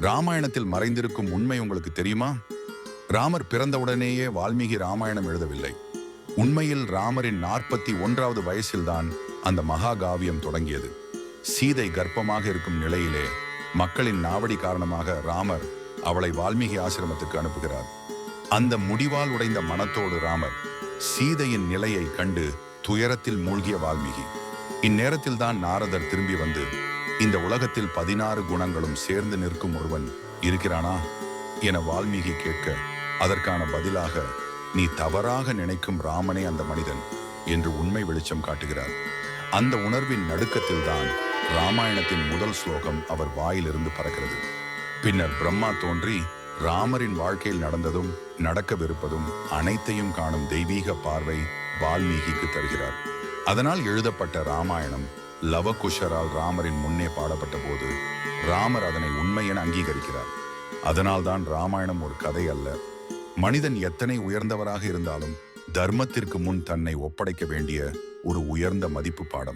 ராமாயணத்தில் மறைந்திருக்கும் உண்மை உங்களுக்கு தெரியுமா? ராமர் பிறந்தவுடனேயே வால்மீகி ராமாயணம் எழுதவில்லை. உண்மையில் ராமரின் 41வது வயசில்தான் அந்த மகாகாவியம் தொடங்கியது. சீதை கர்ப்பமாக இருக்கும் நிலையிலே மக்களின் நாவடி காரணமாக ராமர் அவளை வால்மீகி ஆசிரமத்துக்கு அனுப்புகிறார். அந்த முடிவால் உடைந்த மனத்தோடு ராமர் சீதையின் நிலையை கண்டு துயரத்தில் மூழ்கிய வால்மீகி. இந்நேரத்தில் தான் நாரதர் திரும்பி வந்து, இந்த உலகத்தில் 16 குணங்களும் சேர்ந்து நிற்கும் ஒருவன் இருக்கிறானா என வால்மீகி கேட்க, அதற்கான பதிலாக, நீ தவறாக நினைக்கும் ராமனே அந்த மனிதன் என்று உண்மை வெளிச்சம் காட்டுகிறார். அந்த உணர்வின் நடுக்கத்தில்தான் ராமாயணத்தின் முதல் ஸ்லோகம் அவர் வாயிலிருந்து பறக்கிறது. பின்னர் பிரம்மா தோன்றி ராமரின் வாழ்க்கையில் நடந்ததும் நடக்கவிருப்பதும் அனைத்தையும் காணும் தெய்வீக பார்வை வால்மீகிக்கு தருகிறார். அதனால் எழுதப்பட்ட ராமாயணம் லவகுஷரால் ராமரின் முன்னே பாடப்பட்ட போது ராமர் அதனை உண்மை என அங்கீகரிக்கிறார். அதனால்தான் ராமாயணம் ஒரு கதை அல்ல. மனிதன் எத்தனை உயர்ந்தவராக இருந்தாலும் தர்மத்திற்கு முன் தன்னை ஒப்படைக்க வேண்டிய ஒரு உயர்ந்த மதிப்பு பாடம்.